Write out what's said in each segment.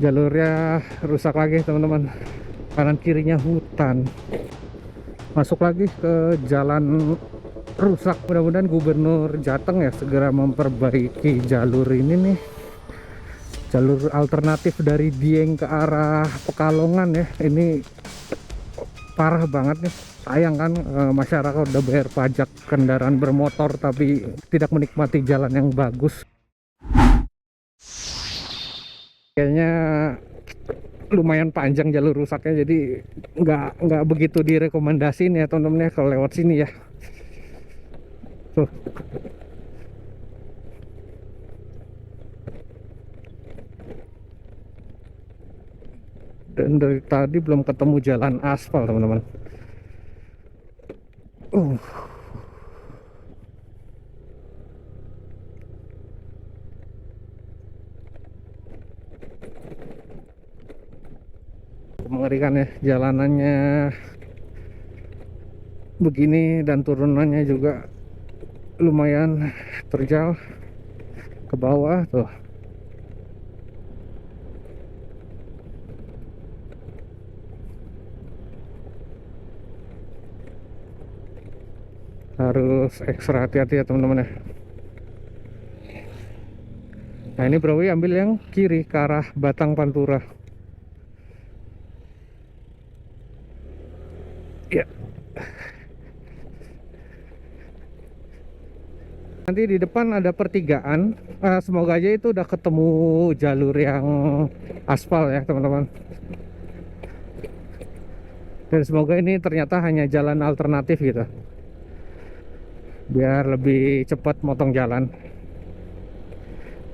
Jalurnya rusak lagi teman-teman, kanan kirinya hutan, masuk lagi ke jalan rusak. Mudah-mudahan Gubernur Jateng ya segera memperbaiki jalur ini nih, jalur alternatif dari Dieng ke arah Pekalongan ya. Ini parah banget nih, sayang kan, masyarakat udah bayar pajak kendaraan bermotor tapi tidak menikmati jalan yang bagus. Kayaknya lumayan panjang jalur rusaknya, jadi nggak begitu direkomendasiin ya teman-teman ya kalau lewat sini ya. Tuh, dan dari tadi belum ketemu jalan aspal teman-teman. uh Mengerikan ya jalanannya begini, dan turunannya juga lumayan terjal ke bawah tuh. Harus ekstra hati-hati ya teman-teman ya. Nah ini Bro ambil yang kiri ke arah Batang Pantura ya. Nanti di depan ada pertigaan, semoga aja itu udah ketemu jalur yang aspal ya teman-teman. Dan semoga ini ternyata hanya jalan alternatif gitu, biar lebih cepat motong jalan.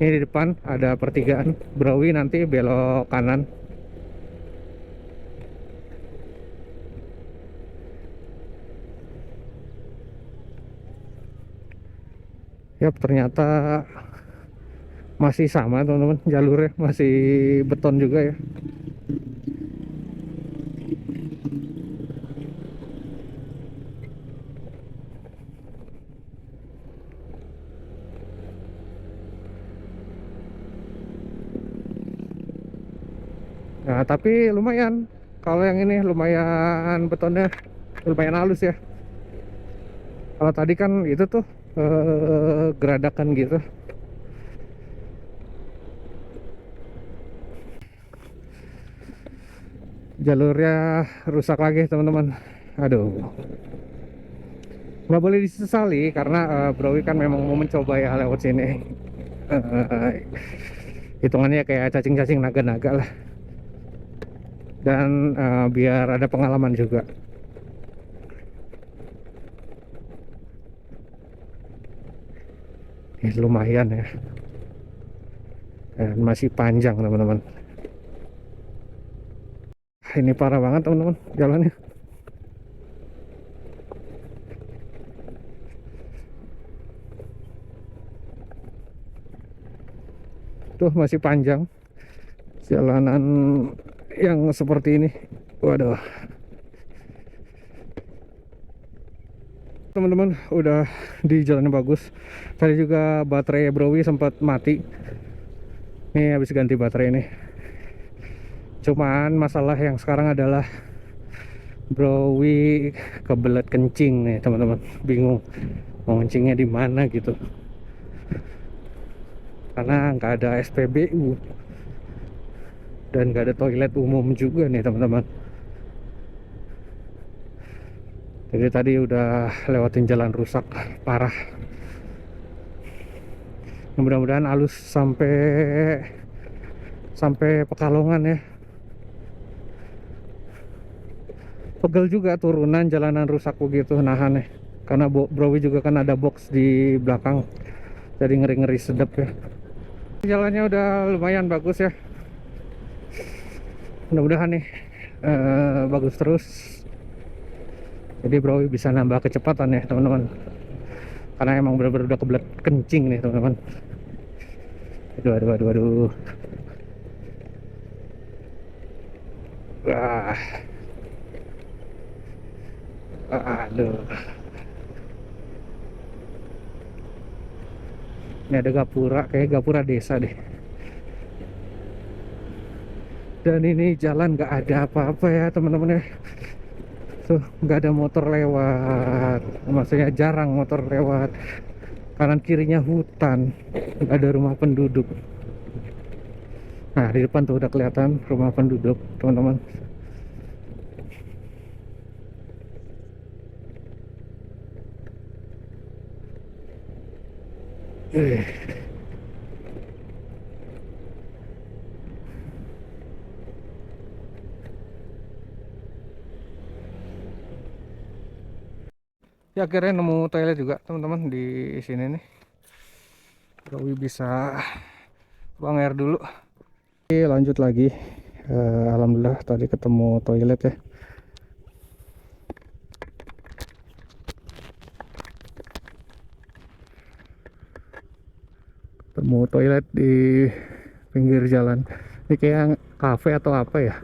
Ini di depan ada pertigaan, Brawi nanti belok kanan. Yap, ternyata masih sama teman-teman, jalurnya masih beton juga ya. Nah tapi lumayan, kalau yang ini lumayan betonnya lumayan halus ya. Kalau tadi kan itu tuh geradakan gitu. Jalurnya rusak lagi teman-teman. Aduh, nggak boleh disesali karena Browi kan memang mau mencoba ya lewat sini. Eh, Hitungannya kayak cacing-cacing naga-naga lah. Dan biar ada pengalaman juga. Lumayan ya. Dan masih panjang teman-teman. Ini parah banget teman-teman jalannya. Tuh masih panjang jalanan yang seperti ini. Waduh. Teman-teman udah di jalan yang bagus. Tadi juga baterai Browi sempat mati. Ini habis ganti baterai ini. Cuman masalah yang sekarang adalah Browi kebelet kencing nih teman-teman. Bingung mau kencingnya di mana gitu. Karena nggak ada SPBU dan nggak ada toilet umum juga nih teman-teman. Jadi tadi udah lewatin jalan rusak parah. Mudah-mudahan halus sampai Pekalongan ya. Pegel juga turunan jalanan rusak begitu nahan ya. Karena Browi juga kan ada box di belakang. Jadi ngeri-ngeri sedap ya. Jalannya udah lumayan bagus ya. Mudah-mudahan nih bagus terus. Jadi Browi bisa nambah kecepatan ya teman-teman. Karena emang bener-bener udah kebelet kencing nih teman-teman. Aduh. Wah. Aduh. Ini ada gapura, kayak gapura desa deh. Dan ini jalan nggak ada apa-apa ya teman-teman ya. Tuh nggak ada motor lewat, maksudnya jarang motor lewat. Kanan kirinya hutan, nggak ada rumah penduduk. Nah di depan tuh udah kelihatan rumah penduduk teman-teman. Ya akhirnya nemu toilet juga teman-teman di sini nih. Rowi bisa buang air dulu. Oke, lanjut lagi. Alhamdulillah tadi ketemu toilet ya. Ketemu toilet di pinggir jalan. Ini kayak kafe atau apa ya?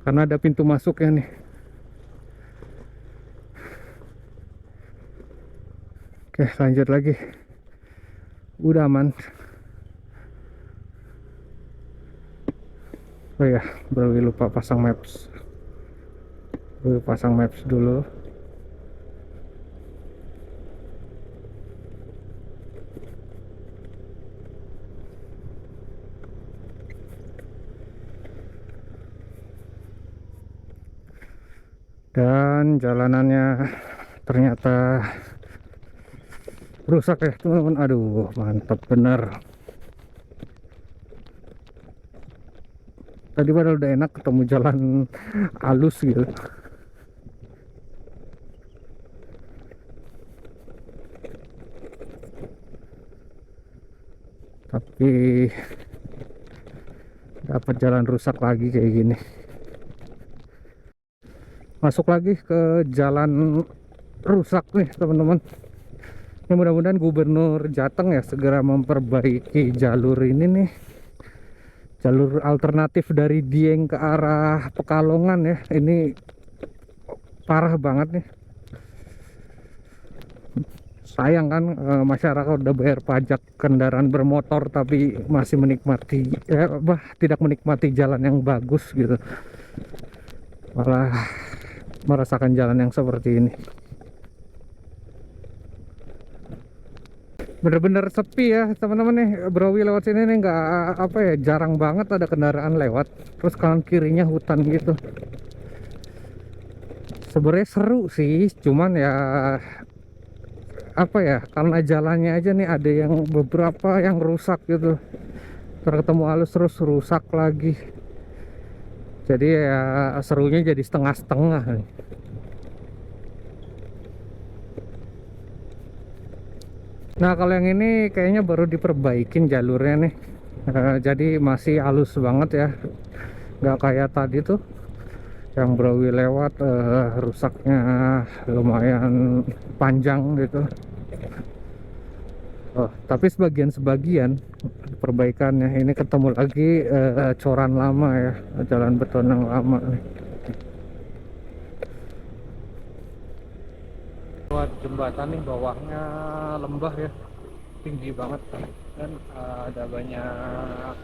Karena ada pintu masuknya nih. Oke, lanjut lagi. Udah aman. Oh ya, baru lupa pasang maps. Baru pasang maps dulu. Dan jalanannya ternyata rusak ya teman-teman. Aduh, mantap bener. Tadi padahal udah enak ketemu jalan halus gitu. Tapi dapat jalan rusak lagi kayak gini. Masuk lagi ke jalan rusak nih teman-teman. Ya mudah-mudahan Gubernur Jateng ya segera memperbaiki jalur ini nih. Jalur alternatif dari Dieng ke arah Pekalongan ya. Ini parah banget nih. Sayang kan masyarakat udah bayar pajak kendaraan bermotor tapi masih menikmati tidak menikmati jalan yang bagus gitu. Malah merasakan jalan yang seperti ini. Bener-bener sepi ya teman-teman nih. Browi lewat sini nih nggak apa ya, jarang banget ada kendaraan lewat. Terus kanan kirinya hutan gitu. Sebenarnya seru sih, cuman ya apa ya, karena jalannya aja nih ada yang beberapa yang rusak gitu. Terketemu halus terus rusak lagi. Jadi ya serunya jadi setengah-setengah nih. Nah kalau yang ini kayaknya baru diperbaikin jalurnya nih. Jadi masih halus banget ya, nggak kayak tadi tuh yang Browi lewat rusaknya lumayan panjang gitu. Oh, tapi sebagian perbaikannya ini ketemu lagi coran lama ya, jalan beton yang lama nih. Lewat jembatan nih, bawahnya lembah ya, tinggi banget dan ada banyak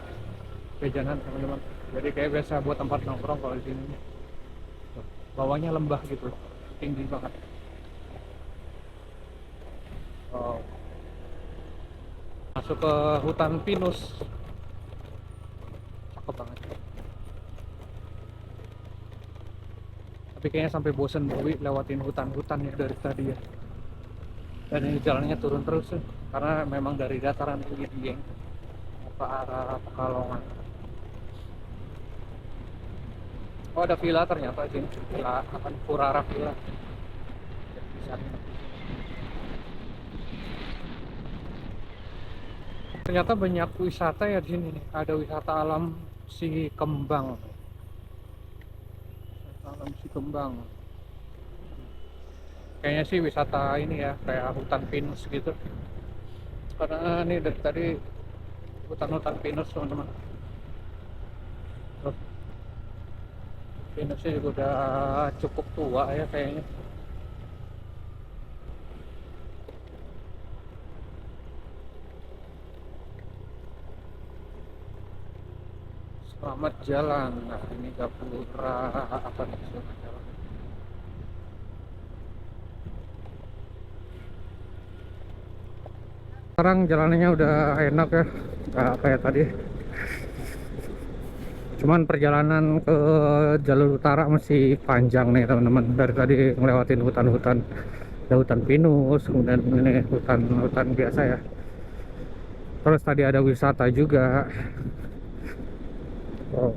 jajanan teman-teman. Jadi kayak biasa buat tempat nongkrong kalau di sini. Bawahnya lembah gitu, tinggi banget. Oh. Masuk ke hutan pinus, cakep banget. Tapi kayaknya sampai bosen Bowi lewatin hutan-hutan ya dari tadi ya. Dan ini jalannya turun terus ya, karena memang dari dataran tinggi Dieng ke arah Pekalongan. Oh ada villa ternyata sini, villa akan Purara Villa. Ternyata banyak wisata ya di sini. Ada wisata alam si Kembang. Wisata alam si Kembang. Kayaknya sih wisata ini ya, kayak hutan pinus gitu. Karena ini dari tadi hutan-hutan pinus teman-teman. Pinusnya juga udah cukup tua ya kayaknya. Selamat jalan. Nah, ini Gapura apa nih? Selamat jalan. Sekarang jalanannya udah enak ya, nggak kayak tadi. Cuman perjalanan ke jalur utara masih panjang nih teman-teman. Dari tadi ngelewatin hutan-hutan, ada hutan pinus, kemudian ini hutan-hutan biasa ya. Terus tadi ada wisata juga. Oh.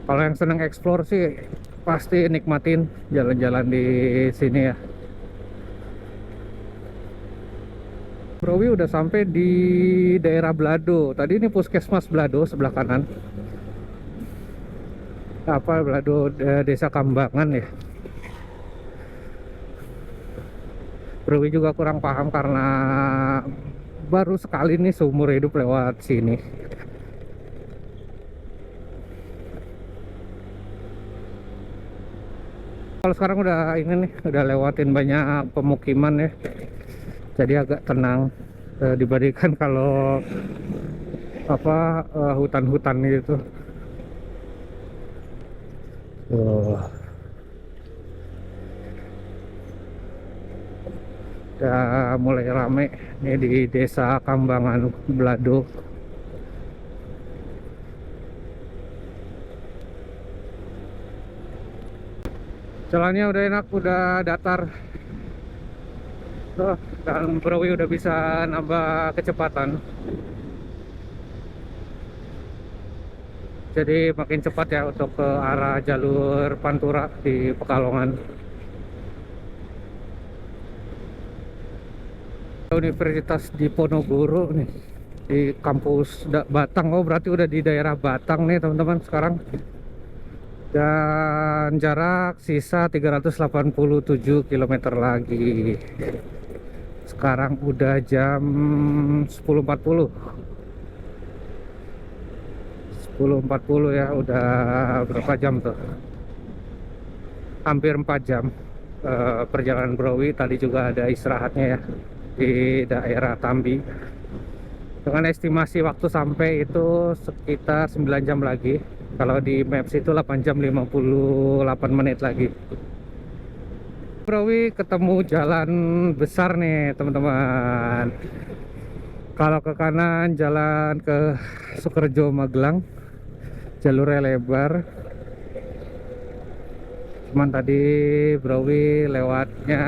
Kalau yang seneng explore sih pasti nikmatin jalan-jalan di sini ya. Browi udah sampai di daerah Blado. Tadi ini Puskesmas Blado sebelah kanan. Apa Blado, Desa Kambangan ya. Browi juga kurang paham karena baru sekali nih seumur hidup lewat sini. Kalau sekarang udah ini nih, udah lewatin banyak pemukiman ya. Jadi agak tenang dibandingkan kalau apa hutan-hutan gitu. Udah mulai rame nih di Desa Kambangan Blado. Jalannya udah enak, udah datar. Dan Browi udah bisa nambah kecepatan. Jadi makin cepat ya untuk ke arah jalur Pantura di Pekalongan. Universitas Diponegoro nih di kampus Batang. Oh berarti udah di daerah Batang nih teman-teman sekarang. Dan jarak sisa 387 km lagi. Sekarang udah jam 10.40 ya, udah berapa jam tuh, hampir 4 jam perjalanan Browi. Tadi juga ada istirahatnya ya di daerah Tambi, dengan estimasi waktu sampai itu sekitar 9 jam lagi. Kalau di Maps itu 8 jam 58 menit lagi. Browi ketemu jalan besar nih teman-teman. Kalau ke kanan jalan ke Sukorejo Magelang, jalurnya lebar. Cuman tadi Browi lewatnya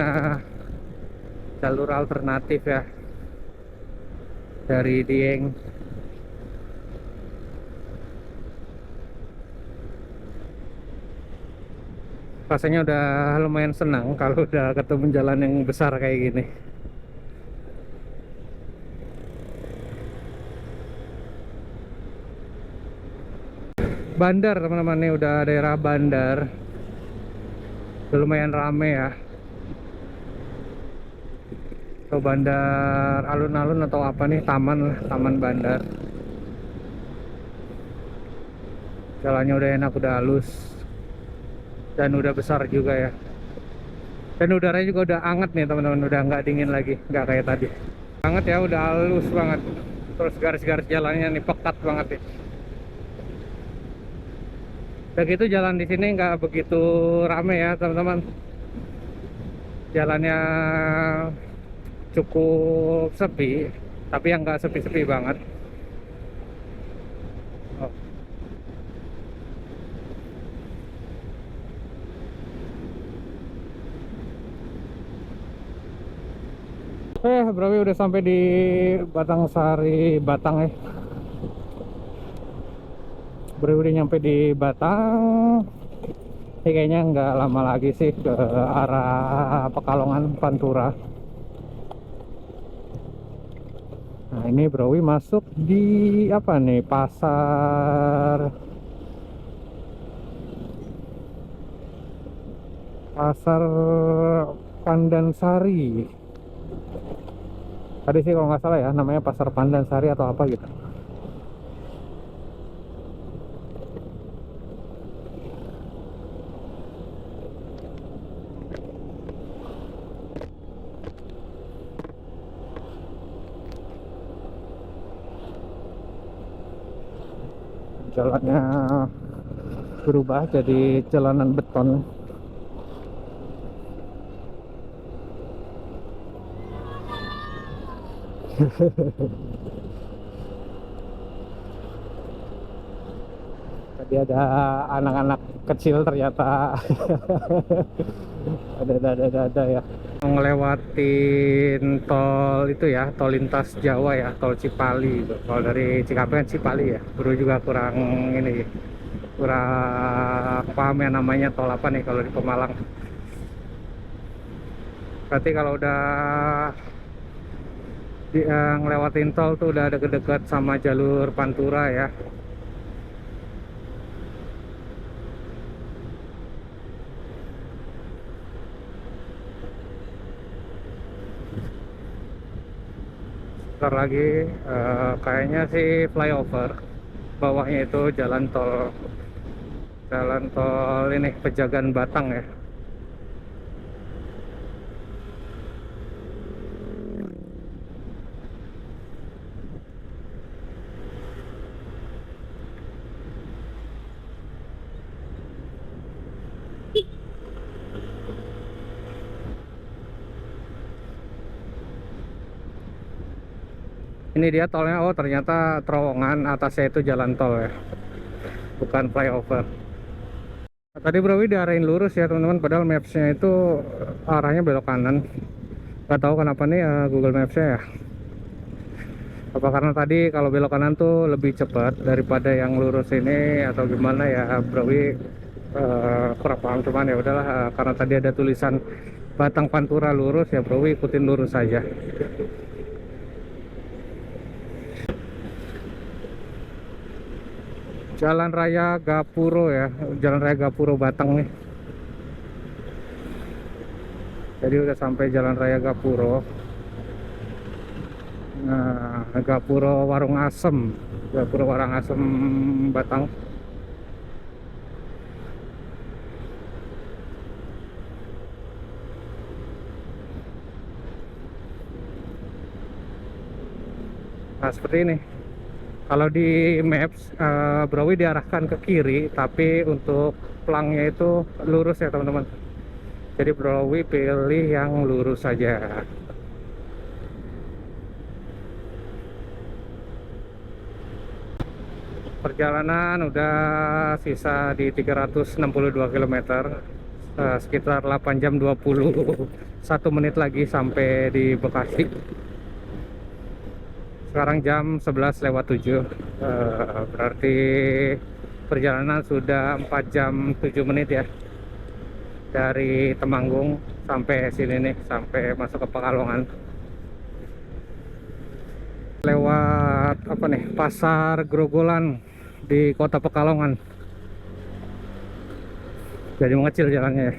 jalur alternatif ya, dari Dieng. Rasanya udah lumayan senang kalau udah ketemu jalan yang besar kayak gini. Bandar teman-teman, nih udah daerah bandar. Udah lumayan rame ya. Atau bandar alun-alun atau apa nih, taman lah, taman bandar. Jalannya udah enak, udah halus, dan udah besar juga ya. Dan udaranya juga udah anget nih teman-teman, udah nggak dingin lagi, nggak kayak tadi. Anget ya, udah halus banget. Terus garis-garis jalannya nih pekat banget ya. Udah gitu jalan di sini nggak begitu rame ya teman-teman. Jalannya cukup sepi, tapi yang nggak sepi-sepi banget. Oh. Bro, udah sampai di Batang Sari, Batang ya. Bro udah nyampe di Batang. Ini kayaknya nggak lama lagi sih ke arah Pekalongan Pantura. Nah ini Browi masuk di apa nih, pasar Pandansari. Tadi sih kalau nggak salah ya namanya pasar Pandansari atau apa gitu. jalannya berubah jadi jalanan beton. Tadi ada anak-anak kecil ternyata. Ada ya. Ngelewatin tol itu ya, tol lintas Jawa ya, tol Cipali itu. Kalau dari Cikampek kan Cipali ya. Bro juga kurang ini, kurang paham ya namanya tol apa nih kalau di Pemalang. Berarti kalau udah ngelewatin tol tuh udah ada dekat sama jalur Pantura ya. Bentar lagi kayaknya sih flyover, bawahnya itu jalan tol ini Pejagan Batang ya. Ini dia tolnya. Oh ternyata terowongan, atasnya itu jalan tol ya, bukan flyover. Nah, tadi Bro Wi diarahin lurus ya teman-teman, padahal mapsnya itu arahnya belok kanan. Gak tahu kenapa nih Google Mapsnya ya. Apa karena tadi kalau belok kanan tuh lebih cepat daripada yang lurus ini atau gimana ya Bro Wi, kurang paham. Cuman ya udahlah, karena tadi ada tulisan Batang Pantura lurus ya Bro Wi ikutin lurus saja. Jalan Raya Gapuro ya, Jalan Raya Gapuro Batang nih. Jadi udah sampai Jalan Raya Gapuro. Nah, Gapuro Warung Asem, Gapuro Warung Asem Batang. Nah seperti ini. Kalau di Maps, Bro Wi diarahkan ke kiri, tapi untuk pelangnya itu lurus ya teman-teman. Jadi Bro Wi pilih yang lurus saja. Perjalanan udah sisa di 362 km, sekitar 8 jam 21 menit lagi sampai di Bekasi. Sekarang jam 11:07, berarti perjalanan sudah 4 jam 7 menit ya, dari Temanggung sampai sini nih, sampai masuk ke Pekalongan. Lewat apa nih, Pasar Grogolan di kota Pekalongan. Jadi mengecil jalannya ya.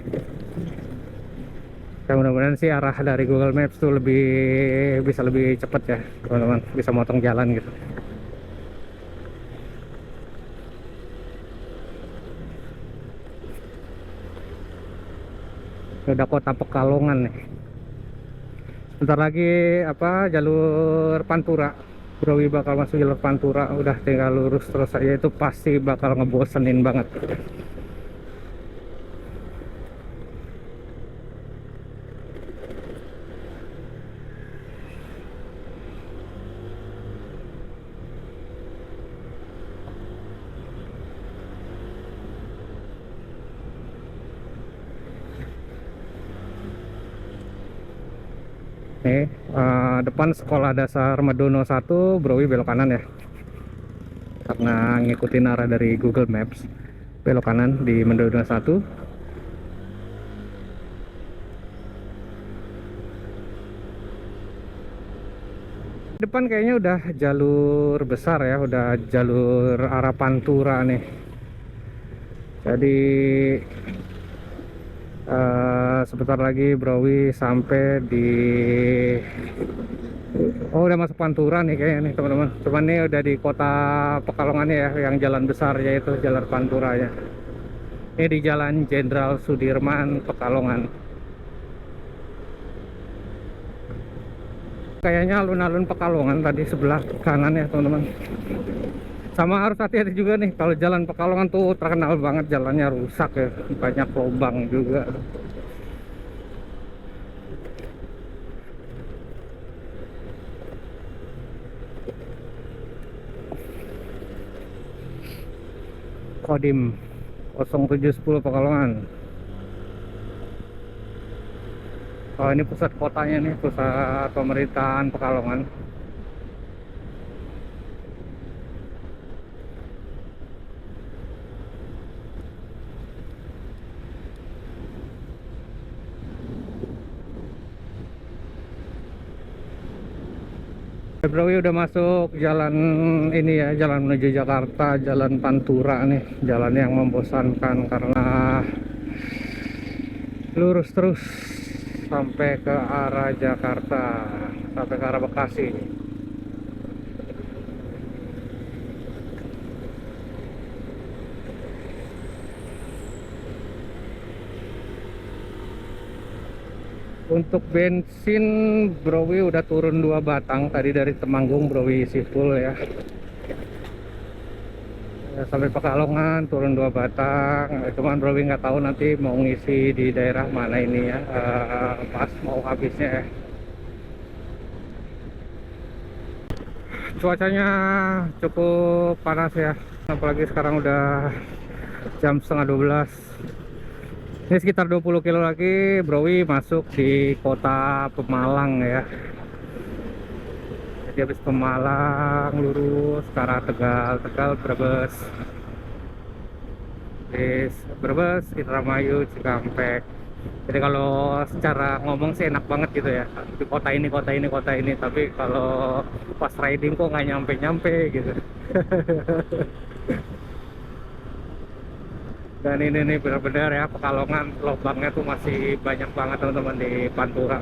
Ya mudah-mudahan sih arah dari Google Maps tuh bisa lebih cepat ya teman-teman, bisa motong jalan gitu. Udah kota Pekalongan nih. Bentar lagi apa, jalur Pantura. Bro Wi bakal masuk jalur Pantura, udah tinggal lurus terus aja, itu pasti bakal ngebosenin banget. Nih, depan Sekolah Dasar Medono 1, Bro Wi belok kanan ya. Karena ngikutin arah dari Google Maps, belok kanan di Medono 1. Depan kayaknya udah jalur besar ya, udah jalur arah Pantura nih. Jadi sebentar lagi Bro Wi sampai di, oh udah masuk Pantura nih kayaknya nih teman-teman. Cuman nih udah di kota Pekalongan ya, yang jalan besar yaitu jalan Pantura ya. Ini di Jalan Jenderal Sudirman Pekalongan. Kayaknya alun-alun Pekalongan tadi sebelah kanan ya teman-teman. Sama harus hati-hati juga nih kalau jalan Pekalongan tuh terkenal banget jalannya rusak ya, banyak lubang juga. Kodim 0710 Pekalongan. Oh, ini pusat kotanya nih, pusat pemerintahan Pekalongan. Februari udah masuk jalan ini ya, jalan menuju Jakarta, jalan Pantura nih, jalan yang membosankan karena lurus terus sampai ke arah Jakarta, sampai ke arah Bekasi. Untuk bensin Browi udah turun 2 batang tadi dari Temanggung, Browi isi full ya. Ya, sampai Pekalongan turun 2 batang. Cuman Browi nggak tahu nanti mau ngisi di daerah mana ini ya, pas mau habisnya ya. Cuacanya cukup panas ya, apalagi sekarang udah jam setengah 12. Ini sekitar 20 kilo lagi Browi masuk di kota Pemalang ya. Jadi habis Pemalang lurus ke arah Tegal, Tegal Brebes, Brebes, Indramayu, Cikampek. Jadi kalau secara ngomong sih enak banget gitu ya, di kota ini, kota ini, kota ini. Tapi kalau pas riding kok nggak nyampe-nyampe gitu. Dan ini nih benar-benar ya, Pekalongan lubangnya tuh masih banyak banget teman-teman di Pantura.